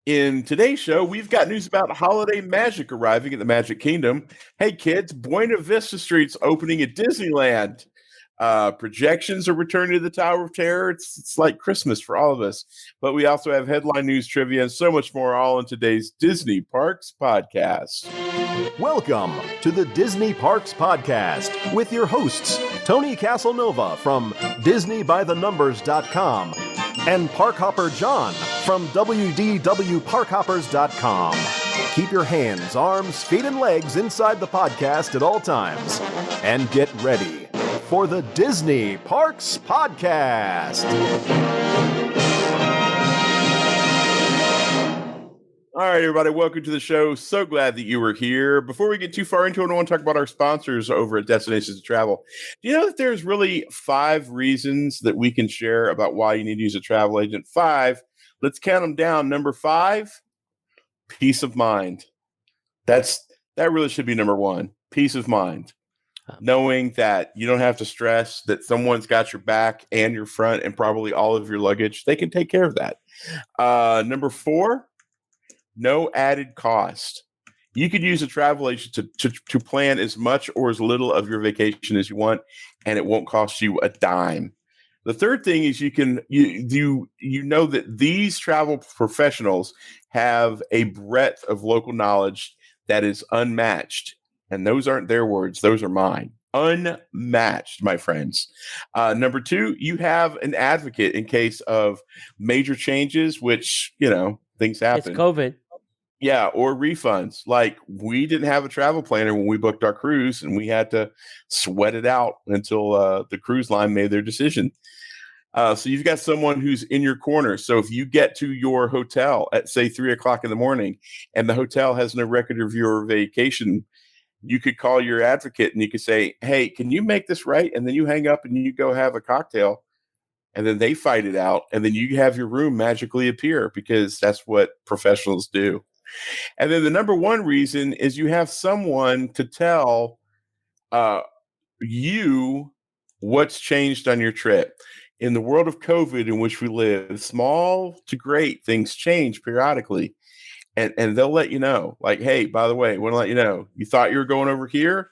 In today's show, we've got news about holiday magic arriving at the Magic Kingdom. Hey, kids, Buena Vista Street's opening at Disneyland. Projections are returning to the Tower of Terror. It's like Christmas for all of us. But we also have headline news, trivia, and so much more, all in today's Disney Parks podcast. Welcome to the Disney Parks Podcast with your hosts, Tony Caselnova from DisneyByTheNumbers.com and Parkhopper John from WDWParkhoppers.com. Keep your hands, arms, feet, and legs inside the podcast at all times. And get ready for the Disney Parks Podcast. All right, everybody, welcome to the show. So glad that you were here. Before we get too far into it, I want to talk about our sponsors over at Destinations to Travel. Do you know that there's really 5 reasons that we can share about why you need to use a travel agent? 5. Let's count them down. Number 5, peace of mind. That really should be number 1. Peace of mind. Knowing that you don't have to stress that someone's got your back and your front and probably all of your luggage. They can take care of that. Number 4, no added cost. You could use a travel agent to plan as much or as little of your vacation as you want, and it won't cost you a dime. The third thing is you know that these travel professionals have a breadth of local knowledge that is unmatched. And those aren't their words. Those are mine. Unmatched, my friends. Number 2, you have an advocate in case of major changes, which, things happen. It's COVID. Yeah, or refunds. Like, we didn't have a travel planner when we booked our cruise, and we had to sweat it out until the cruise line made their decision. So you've got someone who's in your corner. So if you get to your hotel at, say, 3 o'clock in the morning, and the hotel has no record of your vacation, you could call your advocate and you could say, hey, can you make this right? And then you hang up and you go have a cocktail, and then they fight it out. And then you have your room magically appear, because that's what professionals do. And then the number 1 reason is you have someone to tell you what's changed on your trip. In the world of COVID in which we live, small to great things change periodically. And they'll let you know, like, hey, by the way, I want to let you know, you thought you were going over here.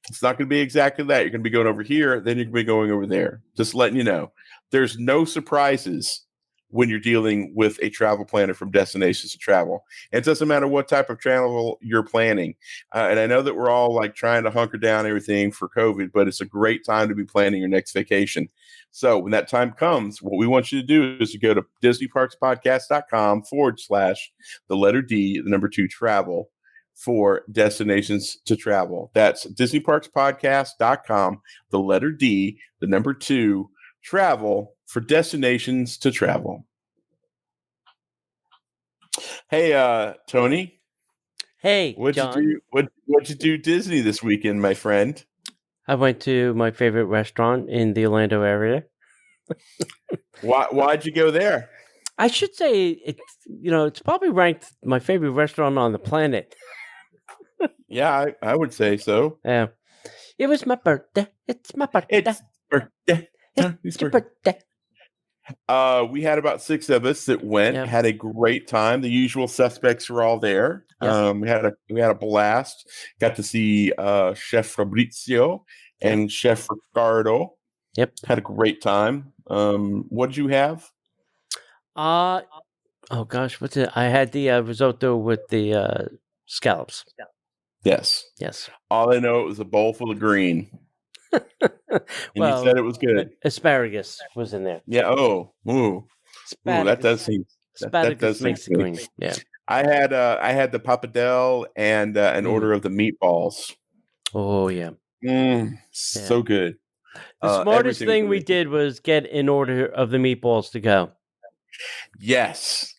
It's not going to be exactly that. You're going to be going over here. Then you're going to be going over there. Just letting you know. There's no surprises when you're dealing with a travel planner from Destinations to Travel. It doesn't matter what type of travel you're planning. And I know that we're all like trying to hunker down everything for COVID, but it's a great time to be planning your next vacation. So when that time comes, what we want you to do is to go to DisneyParksPodcast.com/D, 2 for Destinations to Travel. That's DisneyParksPodcast.com, D, 2 for Destinations to Travel. Hey, Tony. Hey, what'd John. you do Disney this weekend, my friend? I went to my favorite restaurant in the Orlando area. Why'd you go there? I should say it's probably ranked my favorite restaurant on the planet. Yeah, I would say so. Yeah. It was my birthday. It's my birthday. It's birthday. It's your birthday. We had about 6 of us that went, had a great time. The usual suspects were all there. Yes. We had a blast. Got to see Chef Fabrizio and Chef Ricardo. Yep. Had a great time. What did you have? Oh gosh, what's it? I had the risotto with the scallops. Yes. All I know, it was a bowl full of green. And you said it was good. Asparagus was in there. Yeah. Ooh, that does seem. That does makes it green. Yeah. I had the pappardelle and an order of the meatballs. Oh yeah. So good. The smartest thing we did was get an order of the meatballs to go. Yes.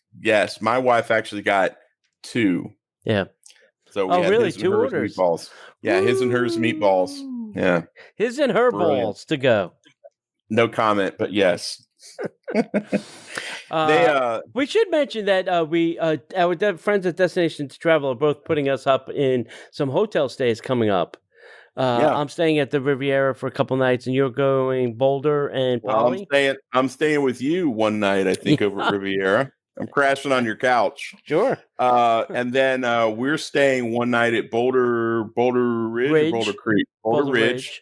My wife actually got 2. Yeah. So we had really? his and 2 hers orders? Meatballs. Yeah, his and hers meatballs. Yeah. His and her balls to go. No comment, but yes. We should mention that our friends at Destination to Travel are both putting us up in some hotel stays coming up. I'm staying at the Riviera for a couple nights, and you're going Boulder and Poly. I'm staying with you one night, I think, over at Riviera. I'm crashing on your couch. Sure. And then we're staying one night at Boulder Ridge or Boulder Creek? Boulder Ridge.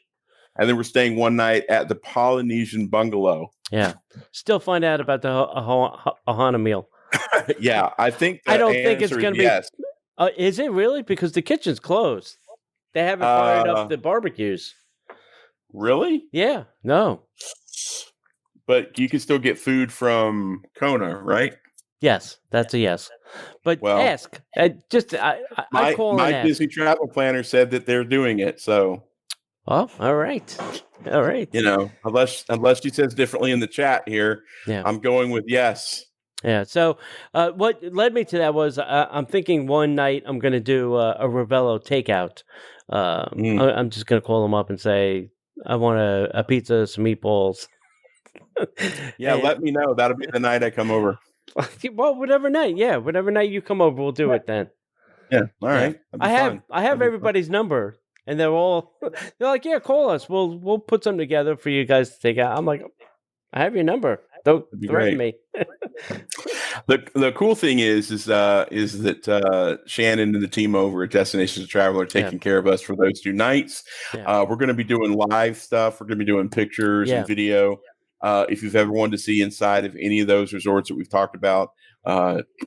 And then we're staying one night at the Polynesian Bungalow. Yeah. Still find out about the Ohana meal. Yeah, I think I don't think it's going to yes. be. Is it really? Because the kitchen's closed. They haven't fired up the barbecues. Really? Yeah. No. But you can still get food from Kona, right? Yes, that's a yes. But ask. I call my and ask. Disney travel planner said that they're doing it. So, all right. You know, unless she says differently in the chat here, I'm going with yes. Yeah. So, what led me to that was I'm thinking one night I'm going to do a Ravello takeout. I'm just going to call them up and say I want a pizza, some meatballs. Yeah, let me know. That'll be the night I come over. Well, whatever night you come over, we'll do it then. Yeah, all right. I have everybody's number, and they're like, yeah, call us. We'll put something together for you guys to take out. I'm like, I have your number. Don't threaten me. The cool thing is that Shannon and the team over at Destinations Travel are taking care of us for those 2 nights. Yeah. We're going to be doing live stuff. We're going to be doing pictures and video. If you've ever wanted to see inside of any of those resorts that we've talked about,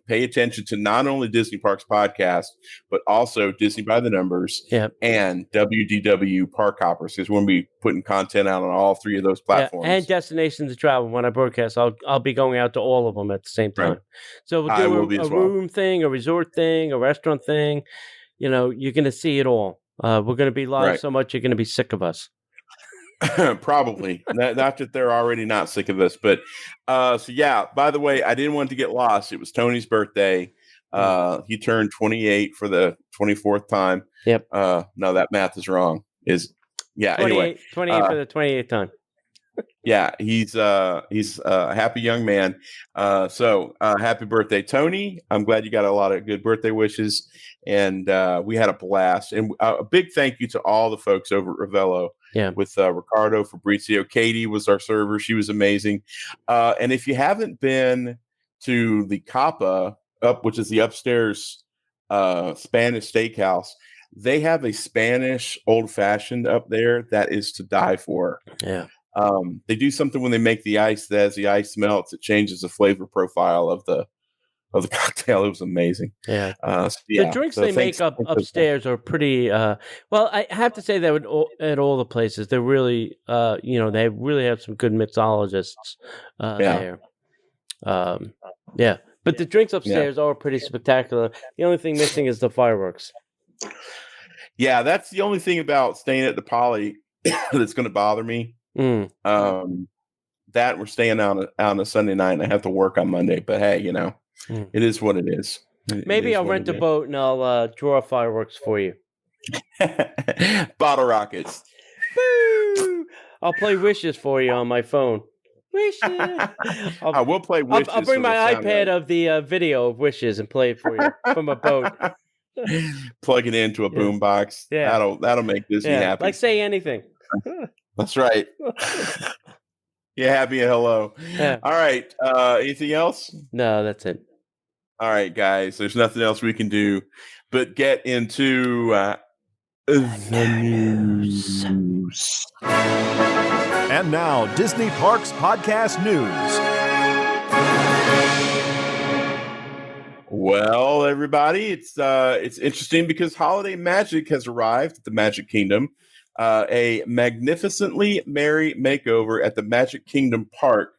pay attention to not only Disney Parks Podcast, but also Disney by the Numbers and WDW Park Hoppers, because we're going to be putting content out on all 3 of those platforms. And Destinations to Travel. When I broadcast, I'll be going out to all of them at the same time. Right. So we'll do a room thing, a resort thing, a restaurant thing. You know, you're going to see it all. We're going to be live so much, you're going to be sick of us. Probably not that they're already not sick of us, but by the way, I didn't want to get lost. It was Tony's birthday. He turned 28 for the 24th time. Yep. No, that math is wrong. 28, anyway 28 for the 28th time. Yeah, he's a happy young man. So happy birthday, Tony. I'm glad you got a lot of good birthday wishes, and we had a blast. And a big thank you to all the folks over at Ravello. Yeah, with Ricardo, Fabrizio, Katie was our server. She was amazing. And if you haven't been to the Capa which is the upstairs Spanish steakhouse, they have a Spanish old fashioned up there that is to die for. Yeah. They do something when they make the ice that as the ice melts, it changes the flavor profile of the cocktail. It was amazing. Yeah. The drinks they make upstairs are pretty. Well, I have to say that at all the places, they're really, they really have some good mixologists there. But the drinks upstairs are pretty spectacular. The only thing missing is the fireworks. Yeah, that's the only thing about staying at the Poly that's going to bother me. That we're staying on a Sunday night and I have to work on Monday. But hey, it is what it is. Maybe I'll rent a boat and I'll draw fireworks for you. Bottle rockets. Woo! I'll play Wishes for you on my phone. Wishes. I will play Wishes. I'll bring my iPad of the video of Wishes and play it for you from a boat. Plug it into a boombox. Yeah. That'll make Disney happy. Like Say Anything. That's right. Yeah, happy and hello. Yeah. All right. Anything else? No, that's it. All right, guys. There's nothing else we can do but get into the news. And now, Disney Parks Podcast News. Well, everybody, it's interesting because holiday magic has arrived at the Magic Kingdom. A magnificently merry makeover at the Magic Kingdom Park,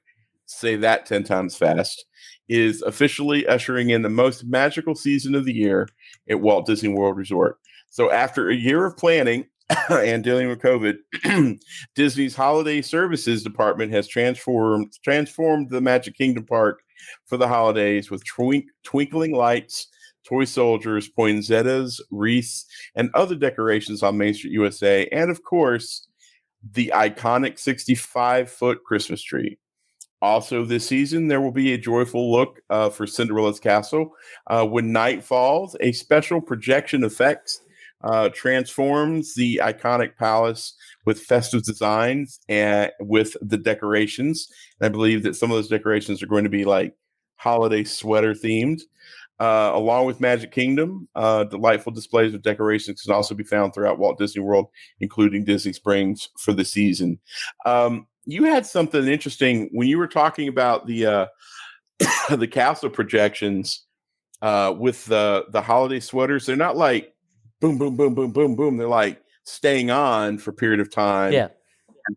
say that 10 times fast, is officially ushering in the most magical season of the year at Walt Disney World Resort. So after a year of planning and dealing with COVID, Disney's Holiday Services Department has transformed the Magic Kingdom Park for the holidays with twinkling lights, toy soldiers, poinsettias, wreaths, and other decorations on Main Street USA, and of course, the iconic 65-foot Christmas tree. Also this season, there will be a joyful look for Cinderella's Castle. When night falls, a special projection effect transforms the iconic palace with festive designs and with the decorations. And I believe that some of those decorations are going to be like holiday sweater themed. Along with Magic Kingdom, delightful displays of decorations can also be found throughout Walt Disney World, including Disney Springs for the season. You had something interesting when you were talking about the the castle projections with the holiday sweaters. They're not like boom, boom, boom, boom, boom, boom. They're like staying on for a period of time,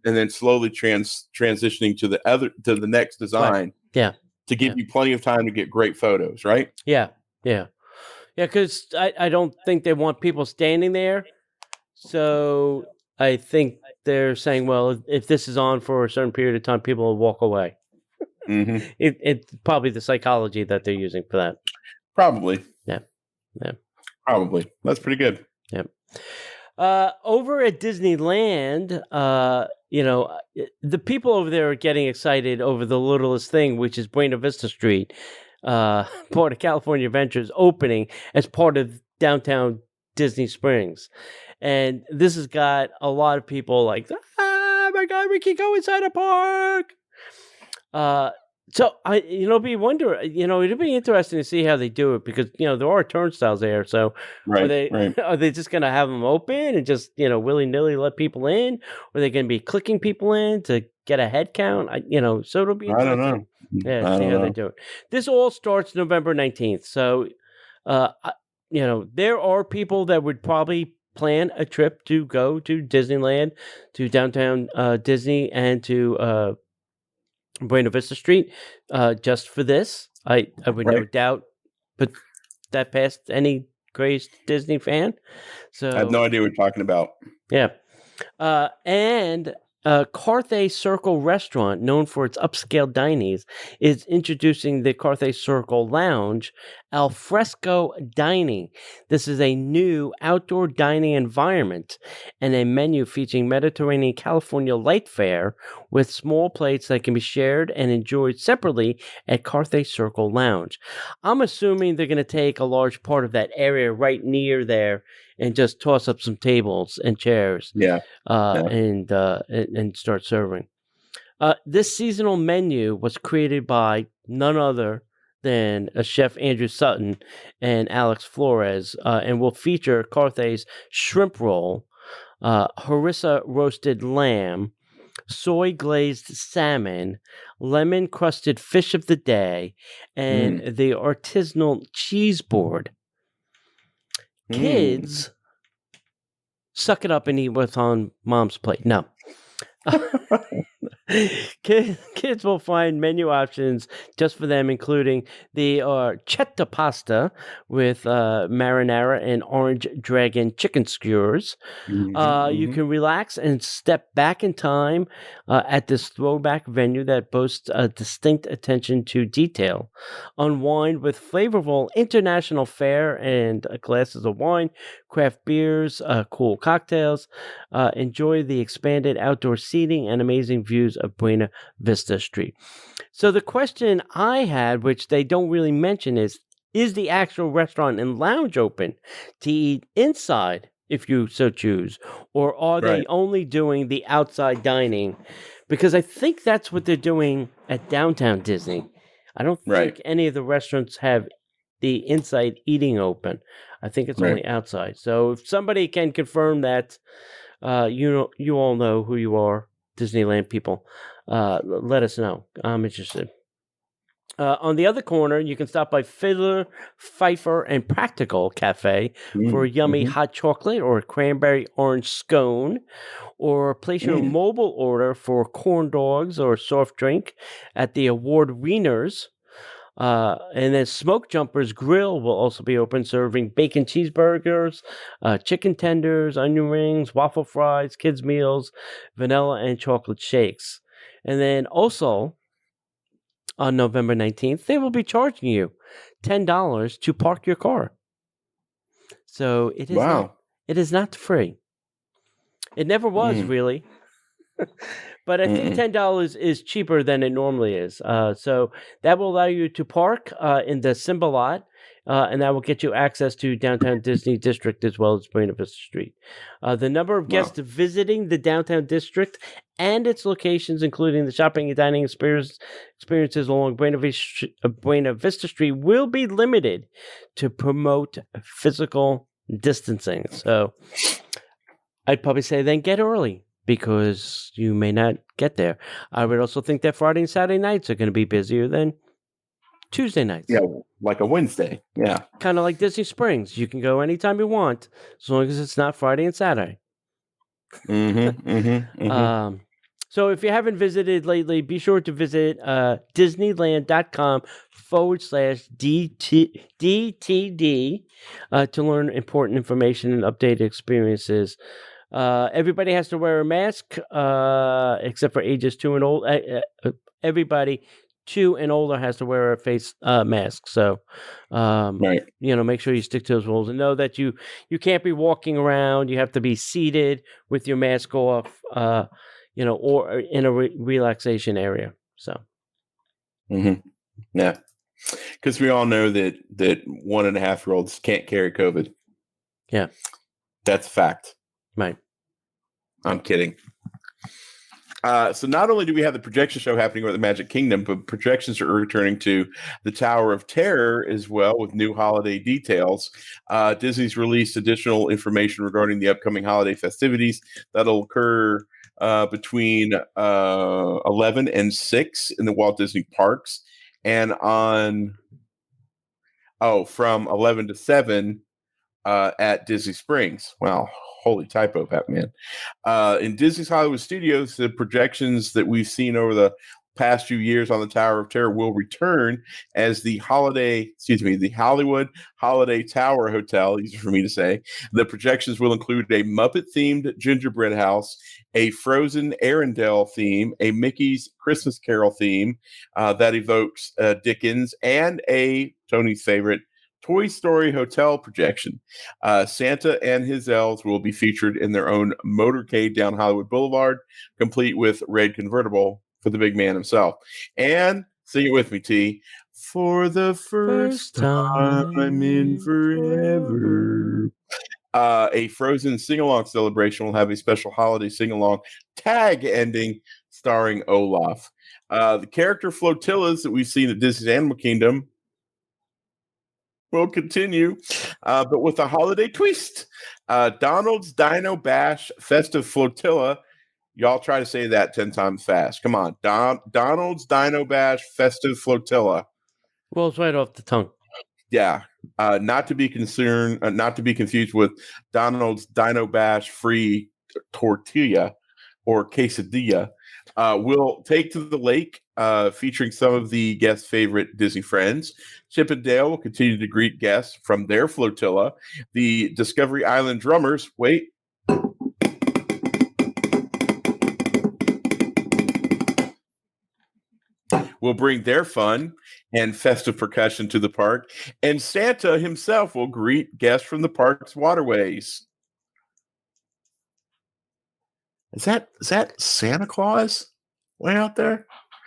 and then slowly transitioning to the next design. Right. To give you plenty of time to get great photos, right? Yeah. Because I don't think they want people standing there. So I think they're saying, well, if this is on for a certain period of time, people will walk away. Mm-hmm. It's probably the psychology that they're using for that. Probably. Yeah. Probably. That's pretty good. Yeah. Over at Disneyland, the people over there are getting excited over the littlest thing, which is Buena Vista Street, part of California Adventures, opening as part of downtown Disney Springs. And this has got a lot of people like, oh my God, we can go inside a park. So it'd be interesting to see how they do it because there are turnstiles there. So are they just going to have them open and just willy nilly let people in? Or are they going to be clicking people in to get a head count? So it'll be interesting. I don't know. Yeah, see how they do it. This all starts November 19th. So, there are people that would probably plan a trip to go to Disneyland, to downtown Disney, and to Buena Vista Street just for this. I would no doubt put that past any crazed Disney fan. So I have no idea what you're talking about. Yeah. And Carthay Circle restaurant, known for its upscale dinings, is introducing the Carthay Circle Lounge al fresco dining. This is a new outdoor dining environment and a menu featuring Mediterranean California light fare with small plates that can be shared and enjoyed separately at Carthay Circle Lounge. I'm assuming they're going to take a large part of that area right near there and just toss up some tables and chairs, and start serving. This seasonal menu was created by none other than Chef Andrew Sutton and Alex Flores, and will feature Carthay's shrimp roll, harissa roasted lamb, soy glazed salmon, lemon crusted fish of the day, and the artisanal cheese board. Kids, suck it up and eat what's on mom's plate. No. Kids will find menu options just for them, including the chetta pasta with marinara and orange dragon chicken skewers. You can relax and step back in time at this throwback venue that boasts a distinct attention to detail. Unwind with flavorful international fare and glasses of wine, craft beers, cool cocktails. Enjoy the expanded outdoor seating and amazing views of Buena Vista Street. So the question I had, which they don't really mention, is the actual restaurant and lounge open to eat inside if you so choose? Or are they only doing the outside dining? Because I think that's what they're doing at Downtown Disney. I don't think any of the restaurants have the inside eating open. I think it's only outside. So if somebody can confirm that, you all know who you are, Disneyland people. Let us know. I'm interested. On the other corner, you can stop by Fiddler, Pfeiffer, and Practical Cafe for a yummy hot chocolate or a cranberry orange scone, or place your mobile order for corn dogs or soft drink at the Award Wieners. And then Smoke Jumpers Grill will also be open, serving bacon cheeseburgers, chicken tenders, onion rings, waffle fries, kids' meals, vanilla and chocolate shakes. And then also, on November 19th, they will be charging you $10 to park your car. So it is not free. It never was, really. But I think $10 is cheaper than it normally is. So that will allow you to park in the Simba lot and that will get you access to downtown Disney District as well as Buena Vista Street. The number of guests visiting the downtown district and its locations, including the shopping and dining experiences along Buena Vista Street, will be limited to promote physical distancing. So I'd probably say then get early, because you may not get there. I would also think that Friday and Saturday nights are going to be busier than Tuesday nights. Yeah, like a Wednesday. Yeah. Kind of like Disney Springs. You can go anytime you want, as long as it's not Friday and Saturday. So if you haven't visited lately, be sure to visit Disneyland.com/DTD to learn important information and updated experiences. Everybody has to wear a mask, except for ages 2 and old. Everybody 2 and older has to wear a face mask. So, make sure you stick to those rules, and know that you can't be walking around. You have to be seated with your mask off, or in a relaxation area. So, yeah, because we all know that 1.5-year-olds can't carry COVID. Yeah, that's a fact. Right. I'm kidding. So not only do we have the projection show happening over at the Magic Kingdom, but projections are returning to the Tower of Terror as well, with new holiday details. Disney's released additional information regarding the upcoming holiday festivities that'll occur between 11 and 6 in the Walt Disney Parks, and from 11 to 7 at Disney Springs. Wow. Holy typo, Batman. In Disney's Hollywood Studios, the projections that we've seen over the past few years on the Tower of Terror will return as the Hollywood Holiday Tower Hotel, easy for me to say. The projections will include a Muppet-themed gingerbread house, a Frozen Arendelle theme, a Mickey's Christmas Carol theme that evokes Dickens, and a Tony's favorite Toy Story Hotel projection. Santa and his elves will be featured in their own motorcade down Hollywood Boulevard, complete with red convertible for the big man himself. And sing it with me, T. For the first time in forever. A Frozen sing-along celebration will have a special holiday sing-along tag ending starring Olaf. The character flotillas that we've seen at Disney's Animal Kingdom will continue, but with a holiday twist. Donald's Dino Bash Festive Flotilla. Y'all try to say that 10 times fast. Come on. Donald's Dino Bash Festive Flotilla. Well, it's right off the tongue. Yeah. Not to be confused with Donald's Dino Bash Free Tortilla or Quesadilla. Will take to the lake, featuring some of the guests' favorite Disney friends. Chip and Dale will continue to greet guests from their flotilla. The Discovery Island drummers, will bring their fun and festive percussion to the park. And Santa himself will greet guests from the park's waterways. Is that Santa Claus way out there?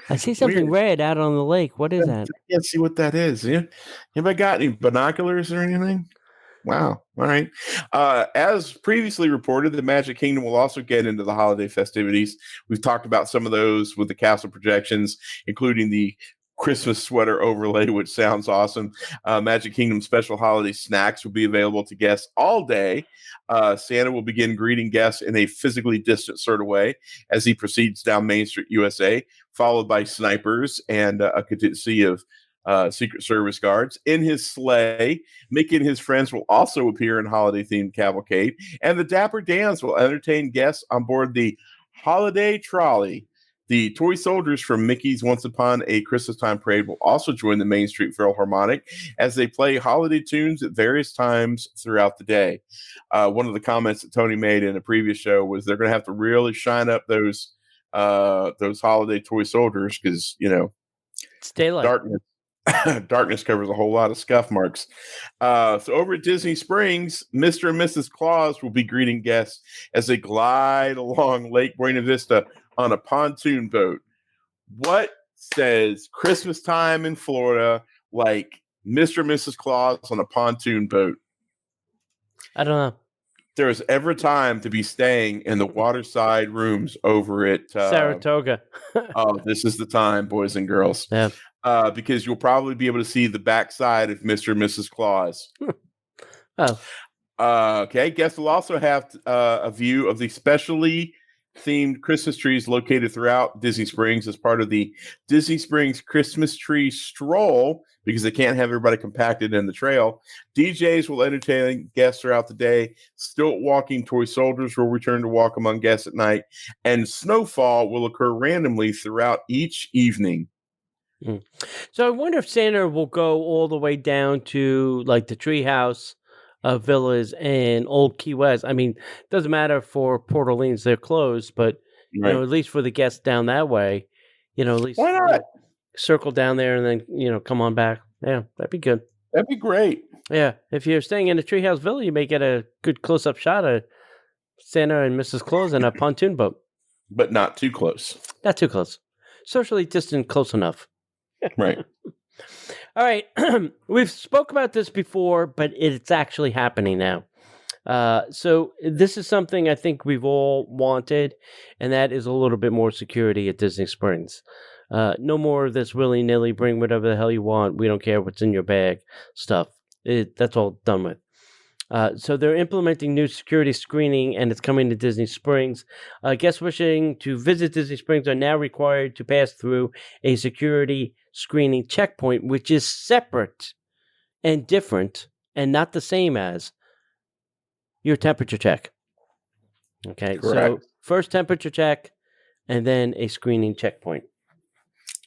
I see something red out on the lake. What is that? I can't see what that is. Yeah. Anybody got any binoculars or anything? Wow. All right. As previously reported, the Magic Kingdom will also get into the holiday festivities. We've talked about some of those with the castle projections, including the Christmas sweater overlay, which sounds awesome. Magic Kingdom special holiday snacks will be available to guests all day. Santa will begin greeting guests in a physically distant sort of way as he proceeds down Main Street, USA, followed by snipers and a contingency of Secret Service guards. In his sleigh, Mickey and his friends will also appear in holiday-themed cavalcade, and the Dapper Dans will entertain guests on board the Holiday Trolley. The toy soldiers from Mickey's Once Upon a Christmas Time Parade will also join the Main Street Philharmonic as they play holiday tunes at various times throughout the day. One of the comments that Tony made in a previous show was they're going to have to really shine up those holiday toy soldiers because, it's daylight. Darkness covers a whole lot of scuff marks. So over at Disney Springs, Mr. and Mrs. Claus will be greeting guests as they glide along Lake Buena Vista on a pontoon boat. What says Christmas time in Florida like Mr. and Mrs. Claus on a pontoon boat. I don't know. There is ever time to be staying in the waterside rooms over at Saratoga. Oh, this is the time, boys and girls. Yeah. Because you'll probably be able to see the backside of Mr. and Mrs. Claus. Oh. Okay. Guests will also have a view of the specially themed Christmas trees located throughout Disney Springs as part of the Disney Springs Christmas Tree Stroll, because they can't have everybody compacted in the trail. DJs will entertain guests throughout the day. Stilt walking toy soldiers will return to walk among guests at night, and snowfall will occur randomly throughout each evening. So I wonder if Santa will go all the way down to like the treehouse villas and Old Key West. I mean, it doesn't matter for Port Orleans, they're closed, but at least for the guests down that way, at least why not circle down there and then come on back. Yeah, that'd be good. That'd be great. Yeah, if you're staying in a treehouse villa, you may get a good close-up shot of Santa and Mrs. Claus in a pontoon boat, but not too close. Not too close. Socially distant, close enough. Right. All right. We've spoke about this before, but it's actually happening now. So this is something I think we've all wanted, and that is a little bit more security at Disney Springs. No more of this willy-nilly, bring whatever the hell you want, we don't care what's in your bag stuff. That's all done with. So they're implementing new security screening, and it's coming to Disney Springs. Guests wishing to visit Disney Springs are now required to pass through a security screening checkpoint, which is separate and different and not the same as your temperature check. Okay, correct. So first temperature check, and then a screening checkpoint.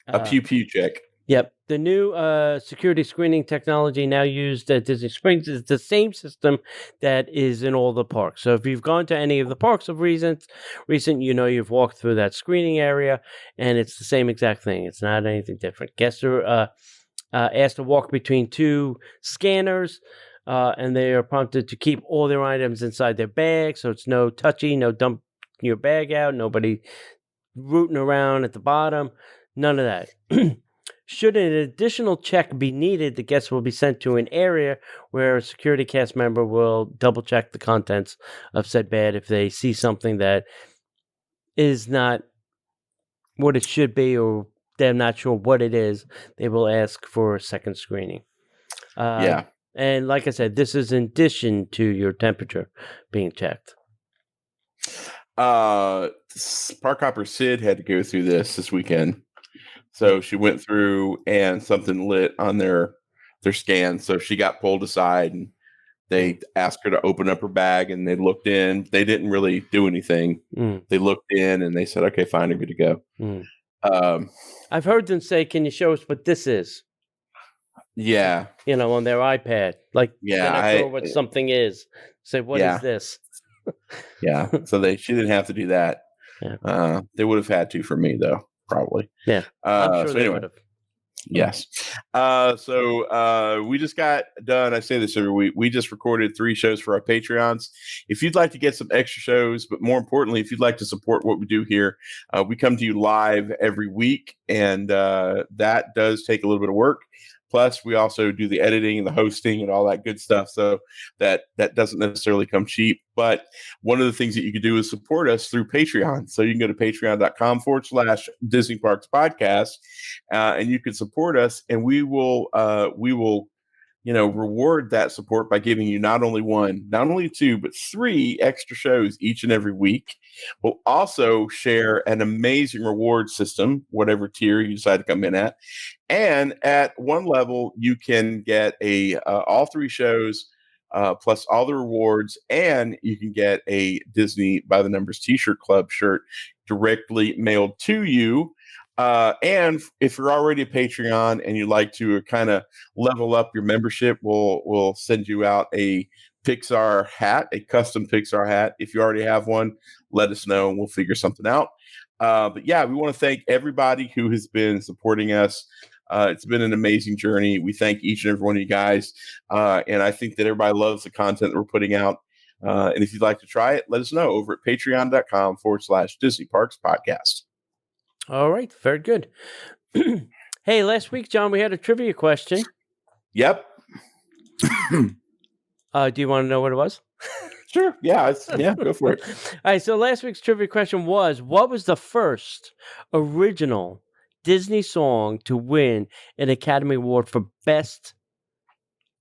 A pew-pew check. Yep. The new security screening technology now used at Disney Springs is the same system that is in all the parks. So if you've gone to any of the parks of recent, you've walked through that screening area, and it's the same exact thing. It's not anything different. Guests are asked to walk between two scanners, and they are prompted to keep all their items inside their bag. So it's no touchy, no dump your bag out, nobody rooting around at the bottom, none of that. Should an additional check be needed, the guests will be sent to an area where a security cast member will double-check the contents of said bag. If they see something that is not what it should be, or they're not sure what it is, they will ask for a second screening. And like I said, this is in addition to your temperature being checked. Park Hopper Sid had to go through this weekend. So she went through and something lit on their scan. So she got pulled aside and they asked her to open up her bag, and they looked in. They didn't really do anything. They looked in and they said, okay, fine, you're good to go. I've heard them say, can you show us what this is? Yeah. On their iPad. Like, they're not sure what something is. Say, what is this? Yeah. So she didn't have to do that. Yeah. They would have had to for me, though. Probably. Yeah. I'm sure they would have. Yes. So we just got done. I say this every week. We just recorded 3 shows for our Patreons. If you'd like to get some extra shows, but more importantly, if you'd like to support what we do here, we come to you live every week, and that does take a little bit of work. Plus, we also do the editing and the hosting and all that good stuff. So that doesn't necessarily come cheap. But one of the things that you can do is support us through Patreon. So you can go to patreon.com/Disney Parks Podcast, and you can support us, and we will reward that support by giving you not only 1, not only 2, but 3 extra shows each and every week. We'll also share an amazing reward system, whatever tier you decide to come in at. And at one level, you can get all 3 shows plus all the rewards, and you can get a Disney by the Numbers T-shirt Club shirt directly mailed to you. And if you're already a Patreon and you'd like to kind of level up your membership, we'll send you out a Pixar hat, a custom Pixar hat. If you already have one, let us know and we'll figure something out. But yeah, we want to thank everybody who has been supporting us. It's been an amazing journey. We thank each and every one of you guys. And I think that everybody loves the content that we're putting out. And if you'd like to try it, let us know over at patreon.com/Disney Parks Podcast. All right. Very good. Hey, last week, John, we had a trivia question. Yep. Do you want to know what it was? Sure. Yeah. Go for it. All right. So last week's trivia question was, what was the first original Disney song to win an Academy Award for Best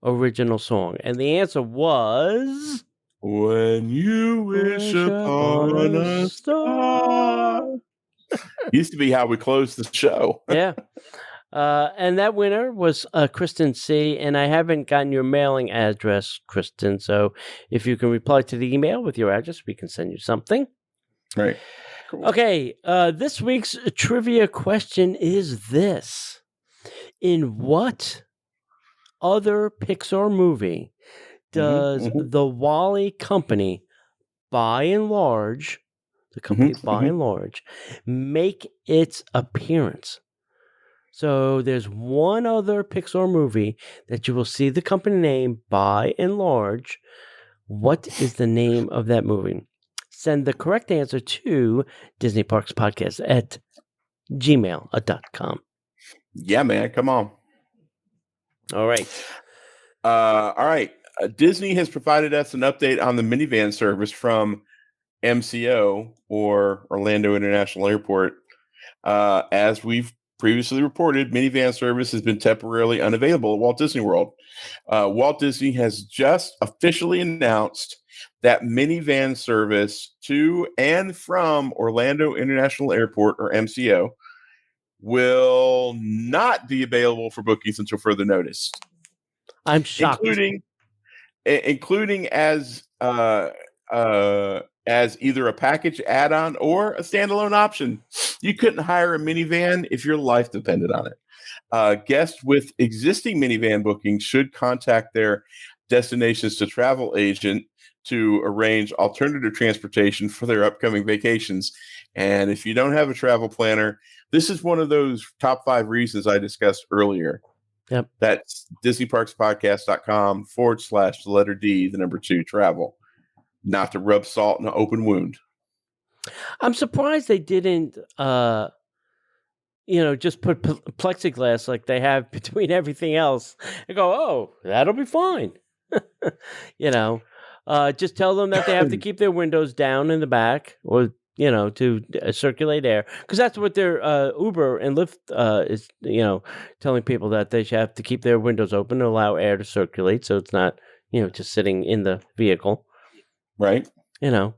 Original Song? And the answer was... When you wish upon a star. Used to be how we closed the show. Yeah. And that winner was Kristen C. And I haven't gotten your mailing address, Kristen. So if you can reply to the email with your address, we can send you something. Right. Cool. Okay. This week's trivia question is this. In what other Pixar movie does the Wall-E company, by and large, make its appearance? So there's one other Pixar movie that you will see the company name by and large. What is the name of that movie? Send the correct answer to Disney Parks Podcast at gmail.com. Yeah, man. Come on. All right. All right. Disney has provided us an update on the minivan service from MCO, or Orlando International Airport. As we've previously reported, minivan service has been temporarily unavailable at Walt Disney World. Walt Disney has just officially announced that minivan service to and from Orlando International Airport, or MCO, will not be available for bookings until further notice. I'm shocked. Including as either a package add-on or a standalone option. You couldn't hire a minivan if your life depended on it. Guests with existing minivan bookings should contact their Destinations to Travel agent to arrange alternative transportation for their upcoming vacations. And if you don't have a travel planner, this is one of those top 5 reasons I discussed earlier. Yep. That's DisneyParksPodcast.com/D, 2 not to rub salt in an open wound. I'm surprised they didn't, just put plexiglass like they have between everything else and go, oh, that'll be fine. Just tell them that they have to keep their windows down in the back, or to circulate air, because that's what their Uber and Lyft is, telling people that they should have to keep their windows open to allow air to circulate, so it's not, just sitting in the vehicle, right? And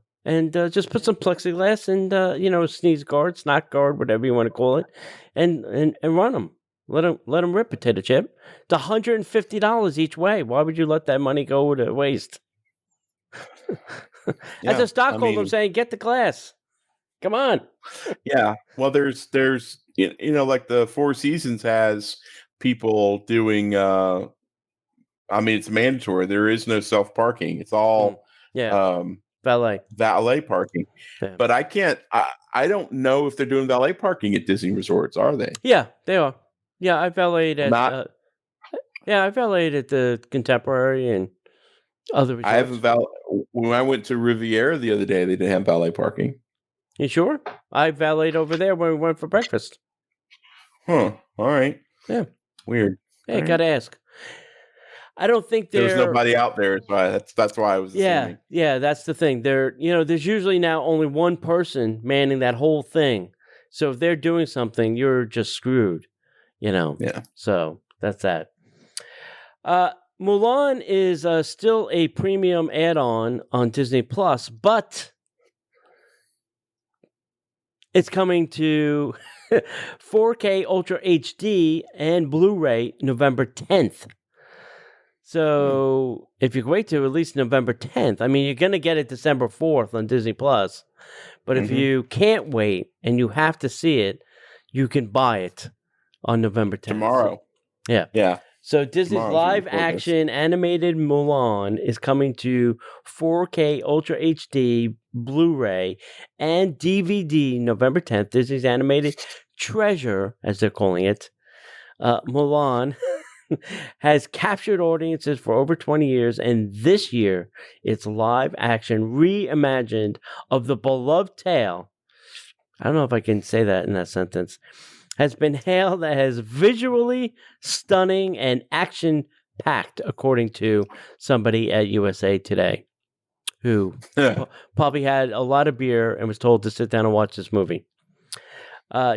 just put some plexiglass and sneeze guard, snot guard, whatever you want to call it, and run them. Let them rip, potato chip. It's $150 each way. Why would you let that money go to waste? As a stockholder, I'm saying, get the glass. Come on. Yeah. Well, there's like the Four Seasons has people doing. It's mandatory. There is no self parking. It's all valet parking. Yeah. But I can't. I don't know if they're doing valet parking at Disney resorts. Are they? Yeah, they are. Yeah, I valeted at. I valeted at the Contemporary and other resorts. I haven't when I went to Riviera the other day, they didn't have valet parking. You sure? I valeted over there when we went for breakfast. Huh. All right. Yeah. Weird. Hey, gotta ask. I don't think there's nobody out there. That's why I was assuming. Yeah, that's the thing. There's usually now only one person manning that whole thing. So if they're doing something, you're just screwed. Yeah. So that's that. Mulan is still a premium add-on on Disney Plus, but it's coming to 4K Ultra HD and Blu-ray November 10th. So if you wait to at least November 10th, you're going to get it December 4th on Disney Plus. But if you can't wait and you have to see it, you can buy it on November 10th. Tomorrow. Yeah. Yeah. So Disney's live-action animated Mulan is coming to 4K Ultra HD, Blu-ray, and DVD November 10th. Disney's animated treasure, as they're calling it, Mulan, has captured audiences for over 20 years, and this year, its live-action reimagined of the beloved tale, I don't know if I can say that in that sentence, has been hailed as visually stunning and action packed, according to somebody at USA Today, who probably had a lot of beer and was told to sit down and watch this movie.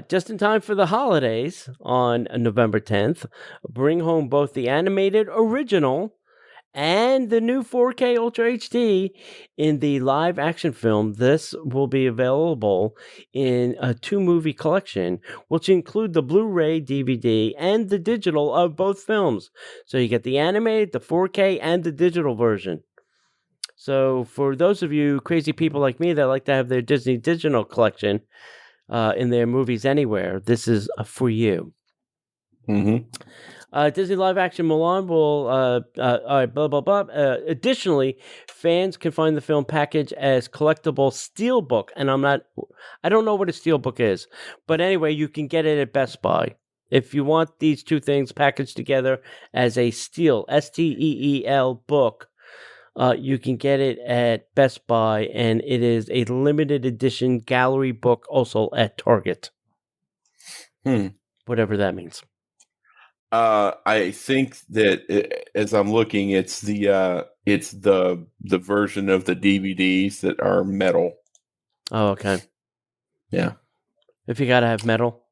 Just in time for the holidays on November 10th, bring home both the animated original and the new 4K Ultra HD in the live action film. This will be available in a 2-movie collection, which include the Blu-ray, DVD, and the digital of both films. So you get the animated, the 4K, and the digital version. So for those of you crazy people like me that like to have their Disney digital collection in their movies anywhere, this is for you. Mm-hmm. Disney live action Mulan will, blah, blah, blah. Additionally, fans can find the film package as collectible steelbook. And I don't know what a steelbook is. But anyway, you can get it at Best Buy. If you want these two things packaged together as a steel, STEEL book, you can get it at Best Buy. And it is a limited edition gallery book also at Target. Whatever that means. I think that as I'm looking, it's the version of the DVDs that are metal. Oh, okay. Yeah. If you gotta have metal.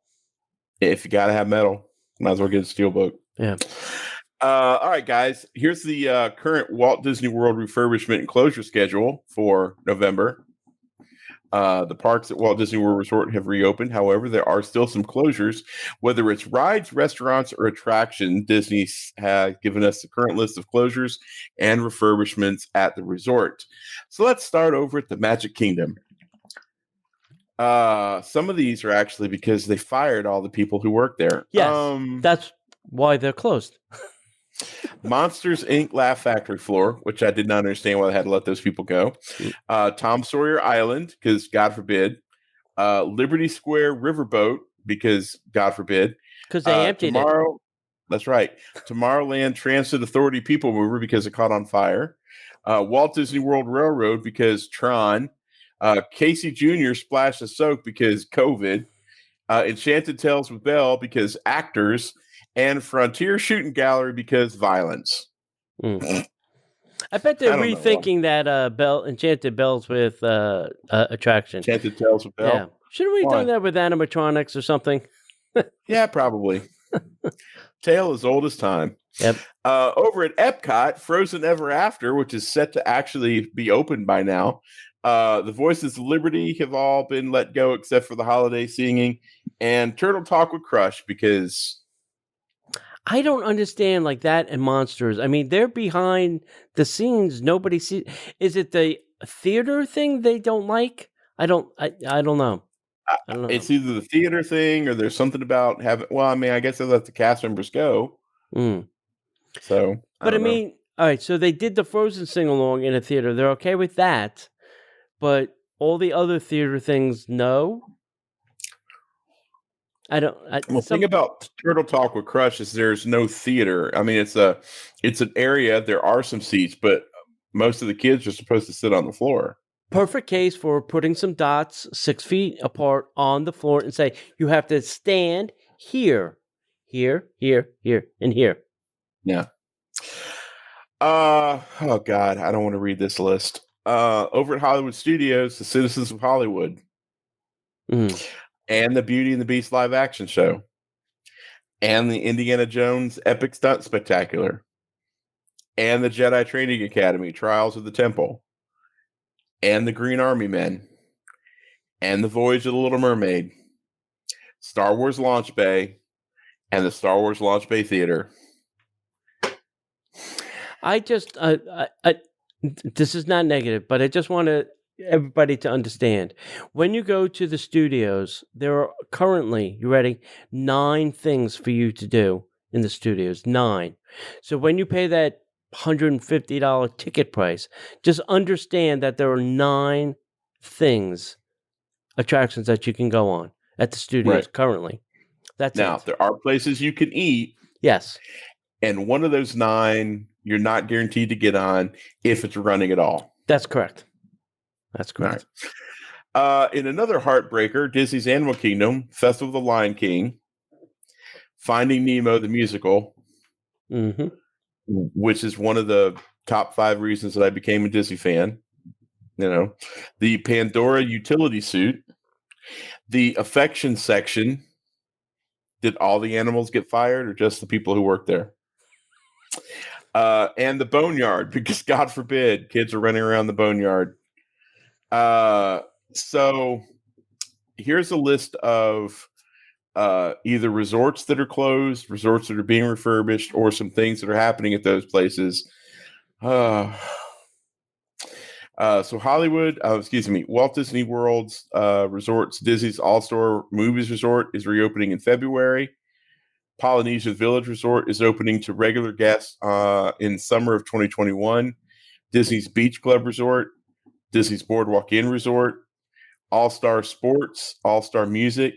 If you gotta have metal, might as well get a steelbook. Yeah. All right, guys. Here's the current Walt Disney World refurbishment and closure schedule for November. The parks at Walt Disney World Resort have reopened. However, there are still some closures, whether it's rides, restaurants, or attractions. Disney has given us the current list of closures and refurbishments at the resort. So let's start over at the Magic Kingdom. Some of these are actually because they fired all the people who work there. Yes, that's why they're closed. Monsters Inc. Laugh Factory floor, which I did not understand why they had to let those people go. Tom Sawyer Island, because God forbid. Liberty Square Riverboat, because God forbid. Because they emptied it. That's right. Tomorrowland Transit Authority People Mover, because it caught on fire. Walt Disney World Railroad, because Tron. Casey Jr. Splash and Soak, because COVID. Enchanted Tales with Belle, because actors. And Frontier Shooting Gallery, because violence. I bet they're rethinking that Enchanted Bells with attraction. Enchanted Tales with Belle? Yeah. Shouldn't we have done that with animatronics or something? Yeah, probably. Tale as old as time. Yep. Over at Epcot, Frozen Ever After, which is set to actually be open by now. The Voices of Liberty have all been let go except for the holiday singing. And Turtle Talk with Crush, because... I don't understand like that and Monsters. I mean, they're behind the scenes. Nobody sees. Is it the theater thing they don't like? I don't know. I don't know. It's either the theater thing or there's something about having. Well, I mean, I guess they let the cast members go. So, but I mean, all right. So they did the Frozen sing along in a theater. They're okay with that, but all the other theater things, no. The thing about Turtle Talk with Crush is there's no theater. I mean, it's an area. There are some seats, but most of the kids are supposed to sit on the floor. Perfect case for putting some dots 6 feet apart on the floor and say, you have to stand here, here, here, here, and here. Yeah. Oh God, I don't want to read this list. Over at Hollywood Studios, the Citizens of Hollywood. And the Beauty and the Beast live action show. And the Indiana Jones Epic Stunt Spectacular. And the Jedi Training Academy, Trials of the Temple. And the Green Army Men. And the Voyage of the Little Mermaid. Star Wars Launch Bay. And the Star Wars Launch Bay Theater. I just, this is not negative, but I just want everybody to understand. When you go to the studios, there are currently, you ready, 9 things for you to do in the studios. 9. So when you pay that $150 ticket price, just understand that there are 9 attractions that you can go on at the studios currently. That's now, there are places you can eat. Yes. And one of those 9, you're not guaranteed to get on if it's running at all. That's correct. That's correct. Right. In another heartbreaker, Disney's Animal Kingdom, Festival of the Lion King, Finding Nemo, the musical, which is one of the top 5 reasons that I became a Disney fan. The Pandora utility suit, the affection section. Did all the animals get fired or just the people who work there? And the boneyard, because God forbid kids are running around the boneyard. So here's a list of either resorts that are closed, resorts that are being refurbished, or some things that are happening at those places. So Hollywood, Walt Disney World's resorts, Disney's All-Star Movies Resort is reopening in February. Polynesian Village Resort is opening to regular guests in summer of 2021. Disney's Beach Club Resort, Disney's Boardwalk Inn Resort, All-Star Sports, All-Star Music,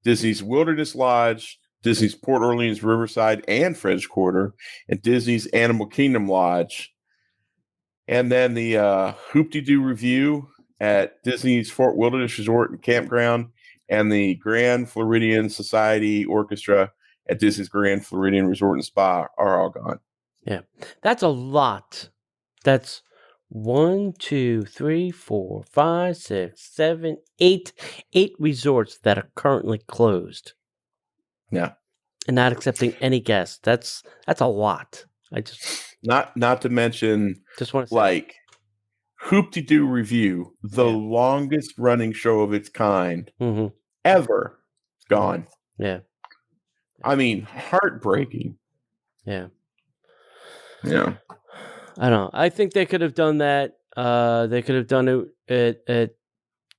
Disney's Wilderness Lodge, Disney's Port Orleans Riverside and French Quarter, and Disney's Animal Kingdom Lodge. And then the Hoop-de-Doo Review at Disney's Fort Wilderness Resort and Campground, and the Grand Floridian Society Orchestra at Disney's Grand Floridian Resort and Spa are all gone. Yeah, that's a lot. That's 1, 2, 3, 4, 5, 6, 7, 8 resorts that are currently closed. Yeah, and not accepting any guests. That's a lot. I just not to mention just want to say, like Hoop-de-Doo Review, the longest running show of its kind ever, gone. Yeah. I mean, heartbreaking. Yeah. Yeah. I don't know. I think they could have done that. They could have done it at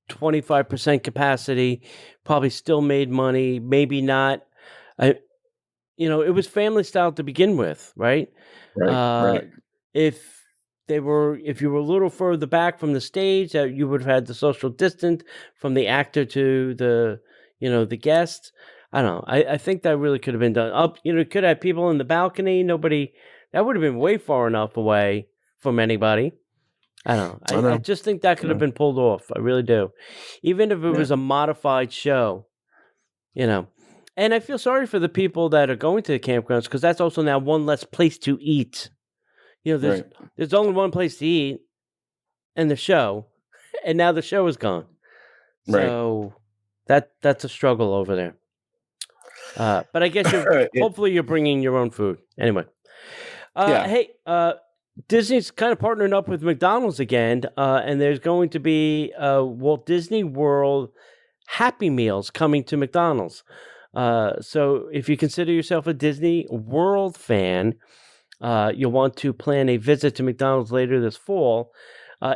25% capacity, probably still made money, maybe not. It was family style to begin with, right? Right. If you were a little further back from the stage, you would have had the social distance from the actor to the guest. I don't know. I think that really could have been done. Could have people in the balcony. Nobody. That would have been way far enough away from anybody. I don't know. I just think that could have been pulled off. I really do. Even if it was a modified show, And I feel sorry for the people that are going to the campgrounds, because that's also now one less place to eat. There's only one place to eat, and the show, and now the show is gone. So that's a struggle over there. But I guess hopefully you're bringing your own food. Anyway. Hey, Disney's kind of partnering up with McDonald's again, and there's going to be Walt Disney World Happy Meals coming to McDonald's. So if you consider yourself a Disney World fan, you'll want to plan a visit to McDonald's later this fall.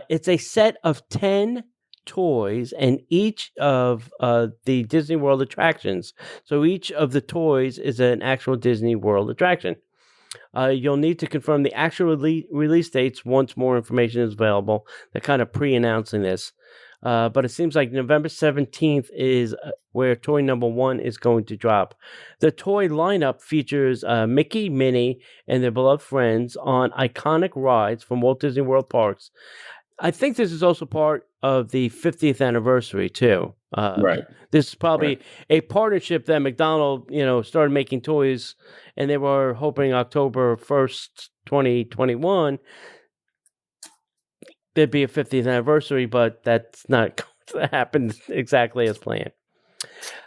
It's a set of 10 toys and each of the Disney World attractions. So each of the toys is an actual Disney World attraction. You'll need to confirm the actual release dates once more information is available. They're kind of pre-announcing this. But it seems like November 17th is where toy number 1 is going to drop. The toy lineup features Mickey, Minnie, and their beloved friends on iconic rides from Walt Disney World parks. I think this is also part of the 50th anniversary, too. Right. This is probably a partnership that McDonald's, started making toys, and they were hoping October 1st, 2021, there'd be a 50th anniversary, but that's not going to happen exactly as planned.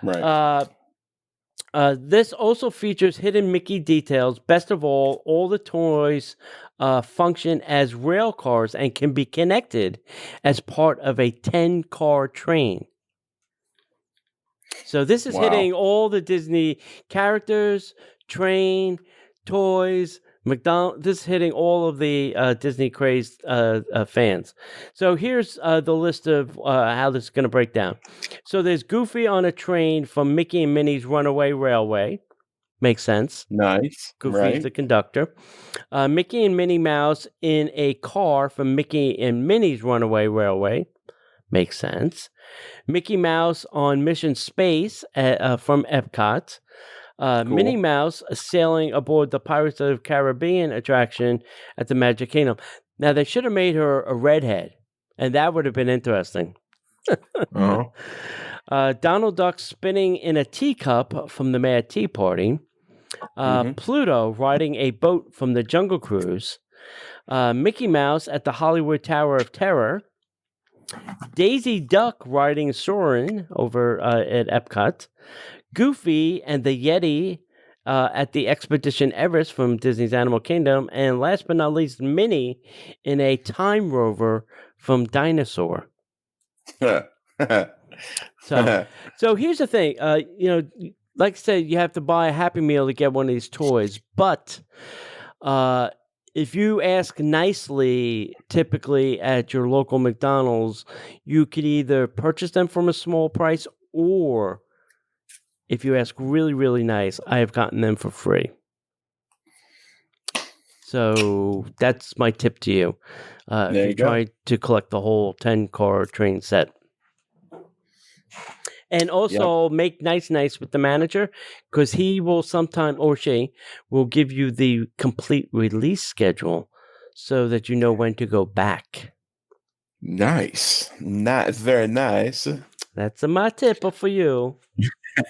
Right. This also features hidden Mickey details. Best of all the toys function as rail cars and can be connected as part of a 10-car train. So this is hitting all the Disney characters, train, toys, McDonald's. This is hitting all of the Disney crazed fans. So here's the list of how this is going to break down. So there's Goofy on a train from Mickey and Minnie's Runaway Railway. Makes sense. Nice. Goofy's the conductor. Mickey and Minnie Mouse in a car from Mickey and Minnie's Runaway Railway. Makes sense. Mickey Mouse on Mission Space from Epcot. Cool. Minnie Mouse sailing aboard the Pirates of the Caribbean attraction at the Magic Kingdom. Now, they should have made her a redhead, and that would have been interesting. Uh-huh. Donald Duck spinning in a teacup from the Mad Tea Party. Pluto riding a boat from the Jungle Cruise. Mickey Mouse at the Hollywood Tower of Terror. Daisy Duck riding Soarin' over at Epcot. Goofy and the Yeti at the Expedition Everest from Disney's Animal Kingdom. And last but not least, Minnie in a time rover from Dinosaur. So here's the thing. Like I said, you have to buy a Happy Meal to get one of these toys. But if you ask nicely, typically at your local McDonald's, you could either purchase them from a small price, or if you ask really, really nice, I have gotten them for free. So that's my tip to you. If you try to collect the whole 10-car train set. And also make nice with the manager, because he will sometime, or she will give you the complete release schedule so that you know when to go back. Nice. Very nice. That's my tip for you.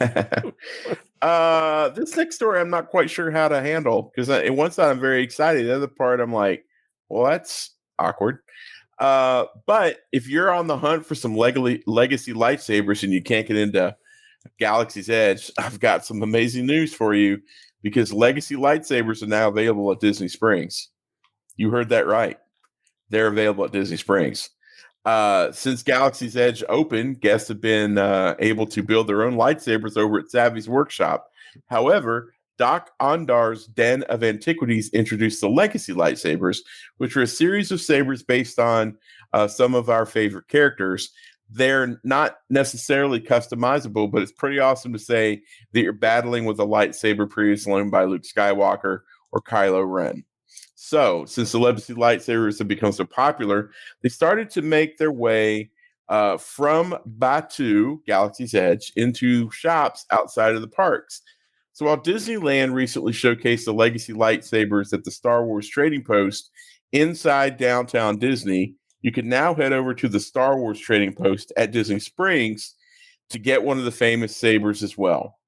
This next story I'm not quite sure how to handle, because in one side I'm very excited. The other part I'm like, well, that's awkward. But if you're on the hunt for some legacy lightsabers and you can't get into Galaxy's Edge, I've got some amazing news for you, because legacy lightsabers are now available at Disney Springs. You heard that right. They're available at Disney Springs. Since Galaxy's Edge opened, guests have been able to build their own lightsabers over at Savvy's workshop. However, Doc Ondar's Den of Antiquities introduced the Legacy Lightsabers, which are a series of sabers based on some of our favorite characters. They're not necessarily customizable, but it's pretty awesome to say that you're battling with a lightsaber previously owned by Luke Skywalker or Kylo Ren. So, since the Legacy Lightsabers have become so popular, they started to make their way from Batuu, Galaxy's Edge, into shops outside of the parks. So while Disneyland recently showcased the Legacy Lightsabers at the Star Wars Trading Post inside downtown Disney, you can now head over to the Star Wars Trading Post at Disney Springs to get one of the famous sabers as well.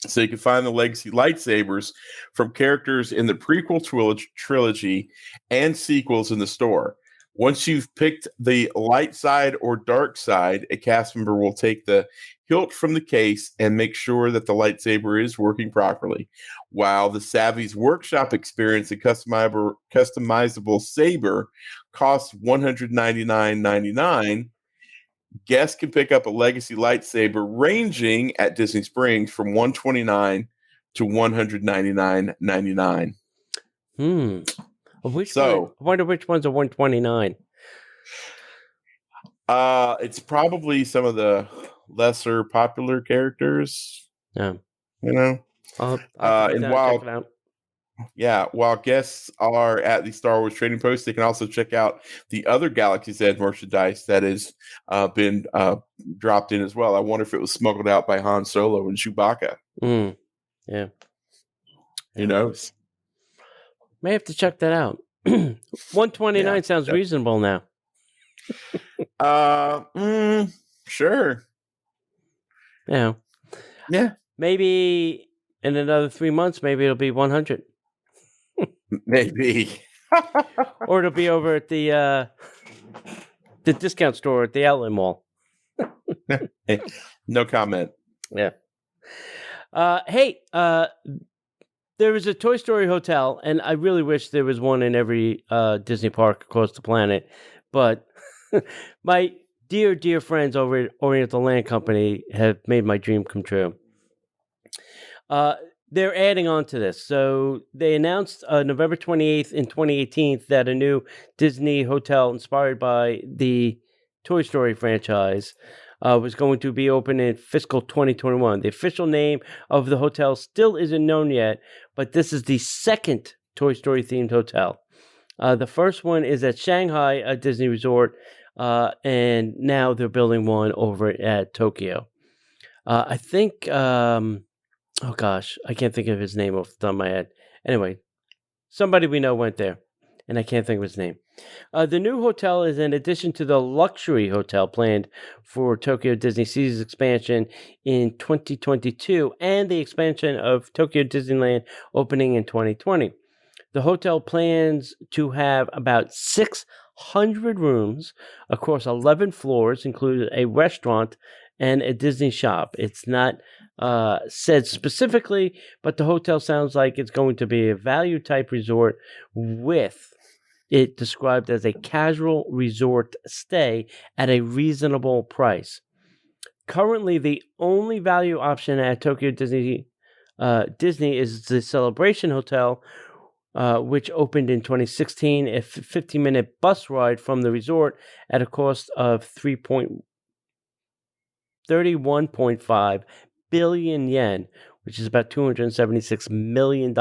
So you can find the Legacy Lightsabers from characters in the prequel trilogy and sequels in the store. Once you've picked the light side or dark side, a cast member will take the hilt from the case and make sure that the lightsaber is working properly. While the Savvy's Workshop experience, a customizable saber, costs $199.99, guests can pick up a Legacy lightsaber ranging at Disney Springs from $129 to $199.99. I wonder which ones are $129. It's probably some of the lesser popular characters. Yeah, I'll and while guests are at the Star Wars Trading Post, they can also check out the other Galaxy's Edge merchandise that has been dropped in as well. I wonder if it was smuggled out by Han Solo and Chewbacca. Yeah, who knows? May have to check that out. $129 sounds reasonable now. Sure. Yeah. Maybe in another 3 months, maybe it'll be 100. Maybe. Or it'll be over at the discount store at the outlet mall. Hey, no comment. Yeah. Hey, there was a Toy Story hotel, and I really wish there was one in every Disney park across the planet. But my dear friends over at Oriental Land Company have made my dream come true. They're adding on to this. So they announced November 28th in 2018 that a new Disney hotel inspired by the Toy Story franchise was going to be open in fiscal 2021. The official name of the hotel still isn't known yet, but this is the second Toy Story themed hotel. The first one is at Shanghai, a Disney resort, and now they're building one over at Tokyo. I think, I can't think of his name off the top of my head. Anyway, somebody we know went there, and I can't think of his name. The new hotel is in addition to the luxury hotel planned for Tokyo Disney Sea's expansion in 2022 and the expansion of Tokyo Disneyland opening in 2020. The hotel plans to have about 600 rooms across 11 floors, including a restaurant and a Disney shop. It's not said specifically, but the hotel sounds like it's going to be a value-type resort with it described as a casual resort stay at a reasonable price. Currently, the only value option at Tokyo Disney is the Celebration Hotel, which opened in 2016, a 15-minute bus ride from the resort at a cost of 31.5 billion yen, which is about $276 million.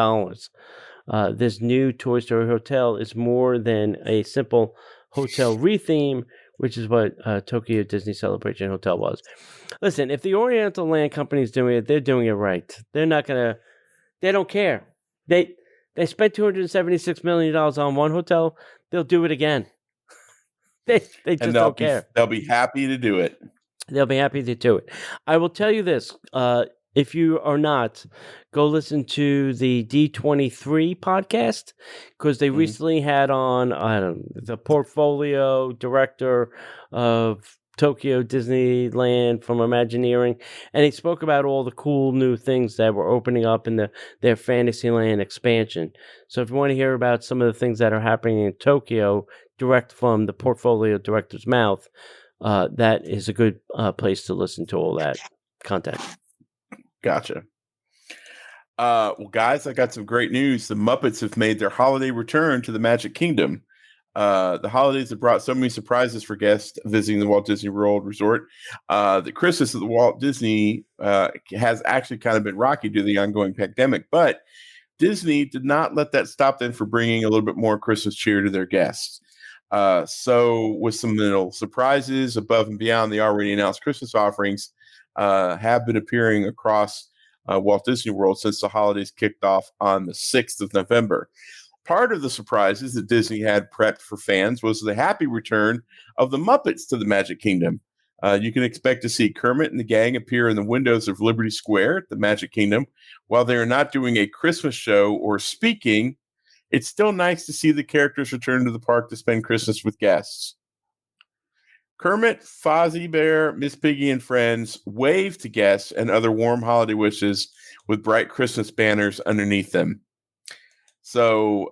This new Toy Story hotel is more than a simple hotel retheme, which is what Tokyo Disney Celebration Hotel was. Listen, if the Oriental Land Company is doing it, they're doing it right. They're not going to, they don't care. They spent $276 million on one hotel. They'll do it again. They just don't care. They'll be happy to do it. They'll be happy to do it. I will tell you this. If you are not, go listen to the D23 podcast, because they recently had on the portfolio director of Tokyo Disneyland from Imagineering, and he spoke about all the cool new things that were opening up in their Fantasyland expansion. So if you want to hear about some of the things that are happening in Tokyo direct from the portfolio director's mouth, that is a good place to listen to all that content. Gotcha. Well, guys, I got some great news. The Muppets have made their holiday return to the Magic Kingdom. The holidays have brought so many surprises for guests visiting the Walt Disney World Resort. The Christmas at the Walt Disney has actually kind of been rocky due to the ongoing pandemic, but Disney did not let that stop them for bringing a little bit more Christmas cheer to their guests. So with some little surprises above and beyond the already announced Christmas offerings, have been appearing across Walt Disney World since the holidays kicked off on the 6th of November. Part of the surprises that Disney had prepped for fans was the happy return of the Muppets to the Magic Kingdom. You can expect to see Kermit and the gang appear in the windows of Liberty Square at the Magic Kingdom. While they are not doing a Christmas show or speaking, it's still nice to see the characters return to the park to spend Christmas with guests. Kermit, Fozzie Bear, Miss Piggy, and friends wave to guests and other warm holiday wishes with bright Christmas banners underneath them. So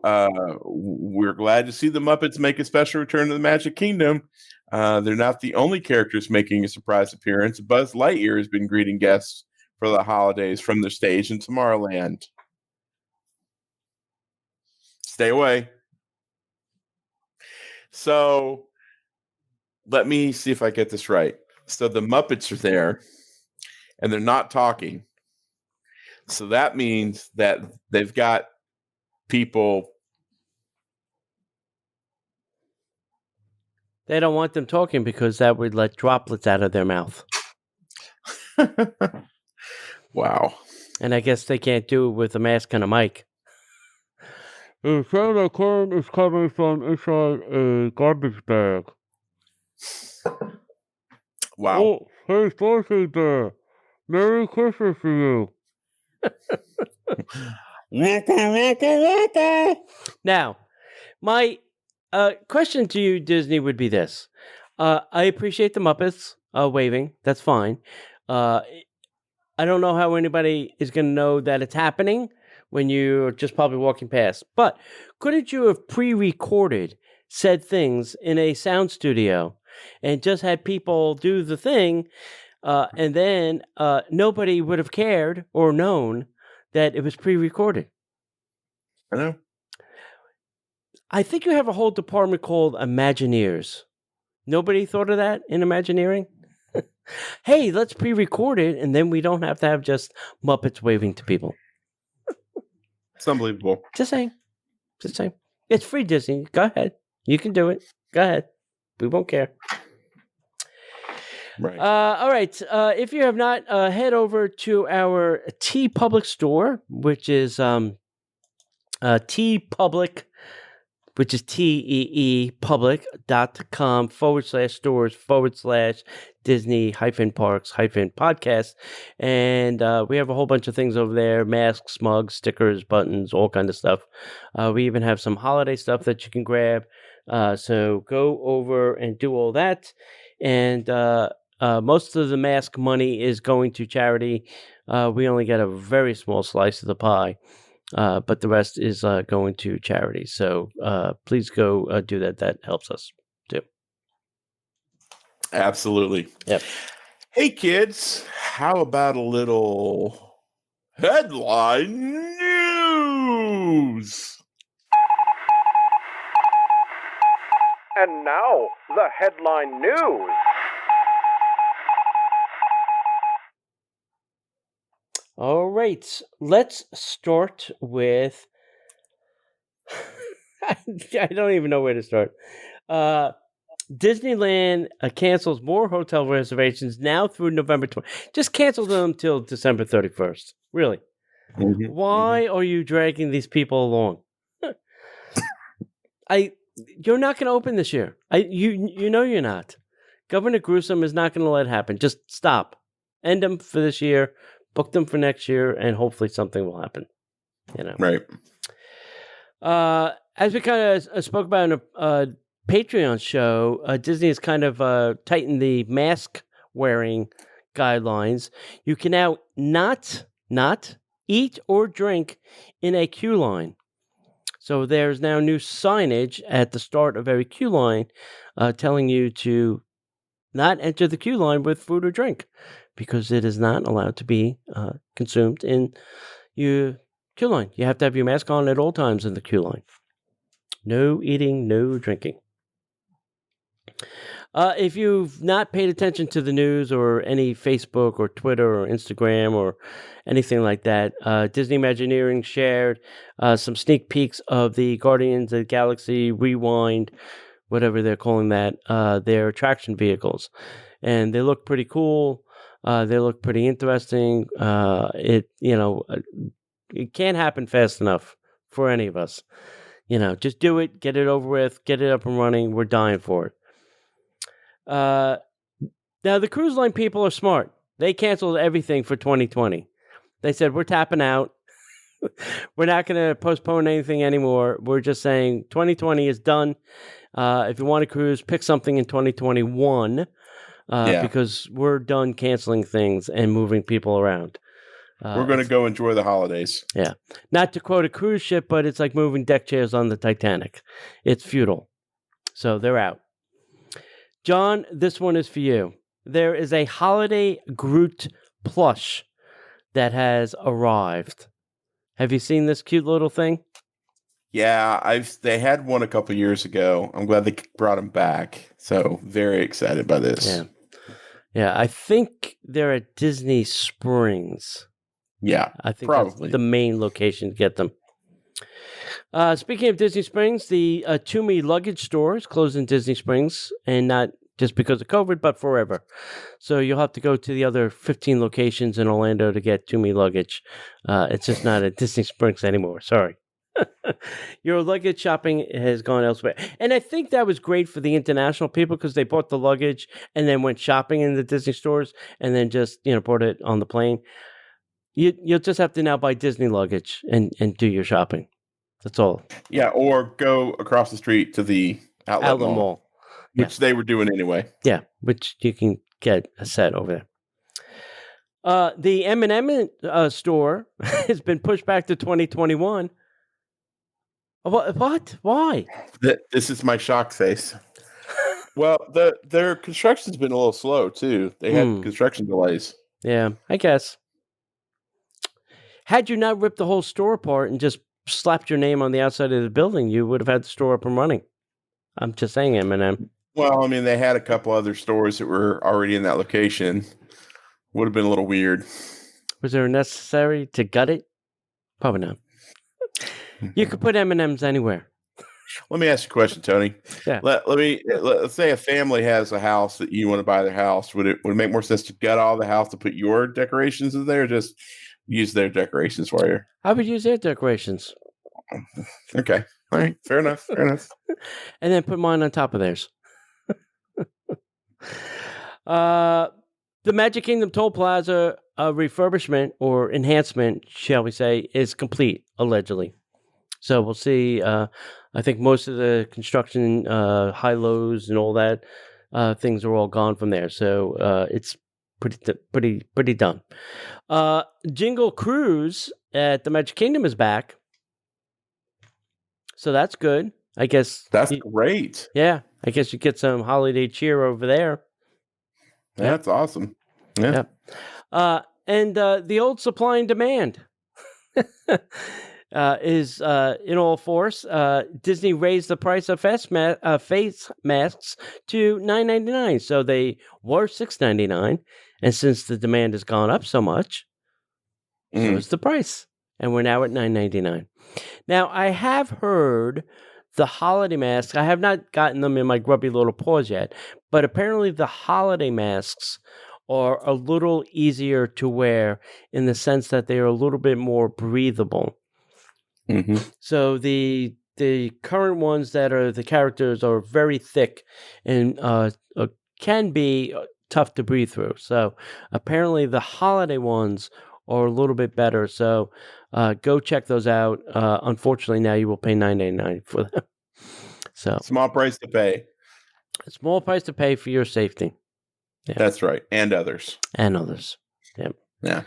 we're glad to see the Muppets make a special return to the Magic Kingdom. They're not the only characters making a surprise appearance. Buzz Lightyear has been greeting guests for the holidays from the stage in Tomorrowland. Stay away. So let me see if I get this right. So the Muppets are there, and they're not talking. So that means that they've got people. They don't want them talking because that would let droplets out of their mouth. Wow. And I guess they can't do it with a mask and a mic. The sound I heard is coming from inside a garbage bag. Wow. Oh, hey, Fozzie Bear. Merry Christmas to you. Now, my question to you, Disney, would be this. I appreciate the Muppets waving. That's fine. I don't know how anybody is going to know that it's happening when you're just probably walking past. But couldn't you have pre-recorded said things in a sound studio and just had people do the thing, and then nobody would have cared or known that it was pre-recorded? I know. I think you have a whole department called Imagineers. Nobody thought of that in Imagineering? Hey, let's pre-record it, and then we don't have to have just Muppets waving to people. It's unbelievable. Just saying. Just saying. It's free, Disney. Go ahead. You can do it. Go ahead. We won't care. Right. All right. If you have not, head over to our TeePublic store, which is TeePublic which is teepublic.com/stores/Disney-parks-podcast. And we have a whole bunch of things over there, masks, mugs, stickers, buttons, all kind of stuff. We even have some holiday stuff that you can grab. So go over and do all that. And most of the mask money is going to charity. We only get a very small slice of the pie. But the rest is going to charity. So please go do that. That helps us too. Absolutely. Yep. Hey, kids, how about a little headline news? And now, the headline news. All right, let's start with. I don't even know where to start. Disneyland cancels more hotel reservations now through November 20th. Just cancel them till December 31st. Really? Mm-hmm. Why are you dragging these people along? You're not going to open this year. You know you're not. Governor Newsom is not going to let it happen. Just stop. End them for this year. Book them for next year, and hopefully something will happen. Right. As we kind of spoke about in a Patreon show, Disney has kind of tightened the mask wearing guidelines. You can now not eat or drink in a queue line. So there's now new signage at the start of every queue line telling you to not enter the queue line with food or drink, because it is not allowed to be consumed in your queue line. You have to have your mask on at all times in the queue line. No eating, no drinking. If you've not paid attention to the news or any Facebook or Twitter or Instagram or anything like that, Disney Imagineering shared some sneak peeks of the Guardians of the Galaxy Rewind, whatever they're calling that, their attraction vehicles. And they look pretty cool. They look pretty interesting. It can't happen fast enough for any of us. Just do it, get it over with, get it up and running. We're dying for it. Now, the cruise line people are smart. They canceled everything for 2020. They said, we're tapping out. We're not going to postpone anything anymore. We're just saying 2020 is done. If you want to cruise, pick something in 2021 because we're done canceling things and moving people around. We're going to go enjoy the holidays. Yeah. Not to quote a cruise ship, but it's like moving deck chairs on the Titanic. It's futile. So they're out. John, this one is for you. There is a holiday Groot plush that has arrived. Have you seen this cute little thing? Yeah, they had one a couple years ago. I'm glad they brought him back. So very excited by this. Yeah. I think they're at Disney Springs. Yeah, I think probably that's the main location to get them. Speaking of Disney Springs, the Tumi luggage store is closed in Disney Springs, and not just because of COVID, but forever. So you'll have to go to the other 15 locations in Orlando to get Tumi luggage. It's just not at Disney Springs anymore. Sorry. Your luggage shopping has gone elsewhere. And I think that was great for the international people because they bought the luggage and then went shopping in the Disney stores and then just, bought it on the plane. You'll just have to now buy Disney luggage and do your shopping. That's all. Yeah, or go across the street to the outlet mall. Which they were doing anyway. Yeah, which you can get a set over there. The M&M store has been pushed back to 2021. What? Why? This is my shock face. Well, their construction's been a little slow, too. They had construction delays. Yeah, I guess. Had you not ripped the whole store apart and just slapped your name on the outside of the building, you would have had the store up and running. I'm just saying, M&M. Well, I mean, they had a couple other stores that were already in that location. Would have been a little weird. Was there necessary to gut it? Probably not. You could put M&Ms anywhere. Let me ask you a question, Tony. Yeah. Let's say a family has a house that you want to buy their house. Would it make more sense to gut all the house to put your decorations in there, or just use their decorations for you? I would use their decorations. Okay. All right. Fair enough. Fair enough. And then put mine on top of theirs. The Magic Kingdom Toll Plaza refurbishment or enhancement, shall we say, is complete, allegedly. So we'll see. I think most of the construction, high-lows and all that, things are all gone from there. So it's pretty done. Jingle Cruise at the Magic Kingdom is back. So that's good. I guess. That's great. Yeah. I guess you get some holiday cheer over there. That's awesome. Yeah. And the old supply and demand is in all force. Disney raised the price of face masks to $9.99. So they were $6.99. And since the demand has gone up so much, so is the price. And we're now at $9.99. Now, I have heard the holiday masks. I have not gotten them in my grubby little paws yet, but apparently the holiday masks are a little easier to wear in the sense that they are a little bit more breathable. Mm-hmm. So the current ones that are the characters are very thick and can be tough to breathe through. So apparently the holiday ones are a little bit better. So go check those out. Unfortunately, now you will pay $9.99 for them. So small price to pay. A small price to pay for your safety. Yeah. That's right. And others. Yep. Yeah.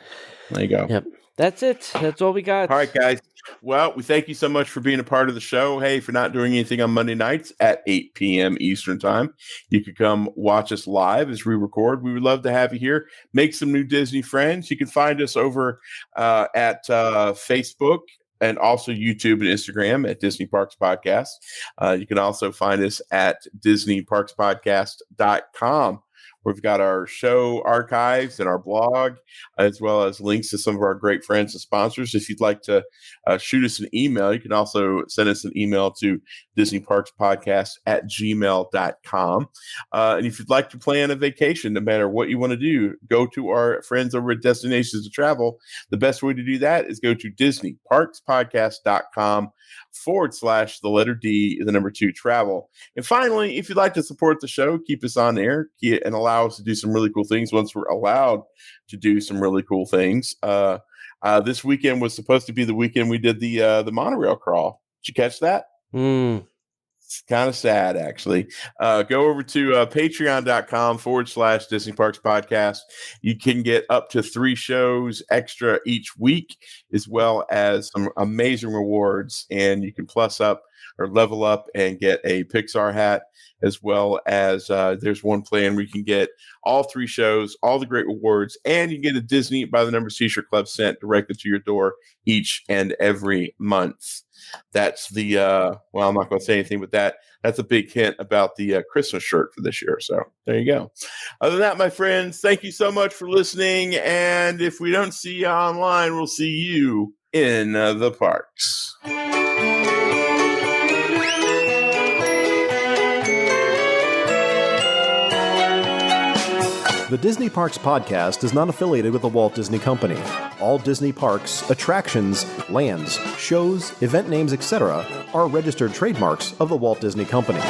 There you go. Yep. That's it. That's all we got. All right, guys. Well, we thank you so much for being a part of the show. Hey, for not doing anything on Monday nights at 8 p.m. Eastern time, you could come watch us live as we record. We would love to have you here. Make some new Disney friends. You can find us over at Facebook and also YouTube and Instagram at Disney Parks Podcast. You can also find us at DisneyParksPodcast.com. We've got our show archives and our blog, as well as links to some of our great friends and sponsors. If you'd like to shoot us an email, you can also send us an email to DisneyParksPodcast@gmail.com. And if you'd like to plan a vacation, no matter what you want to do, go to our friends over at Destinations to Travel. The best way to do that is go to DisneyParksPodcast.com/D 2 travel. And finally, if you'd like to support the show, keep us on air and allow us to do some really cool things once we're allowed to do some really cool things. This weekend was supposed to be the weekend we did the monorail crawl. Did you catch that? It's kind of sad, actually. Go over to patreon.com/Disney Parks Podcast. You can get up to 3 shows extra each week, as well as some amazing rewards. And you can plus up or level up and get a Pixar hat, as well as there's one plan where you can get all 3 shows, all the great rewards, and you get a Disney by the Numbers T-shirt club sent directly to your door each and every month. That's the, well, I'm not going to say anything, but that's a big hint about the Christmas shirt for this year. So there you go. Other than that, my friends, thank you so much for listening. And if we don't see you online, we'll see you in the parks. The Disney Parks Podcast is not affiliated with the Walt Disney Company. All Disney parks, attractions, lands, shows, event names, etc. are registered trademarks of the Walt Disney Company.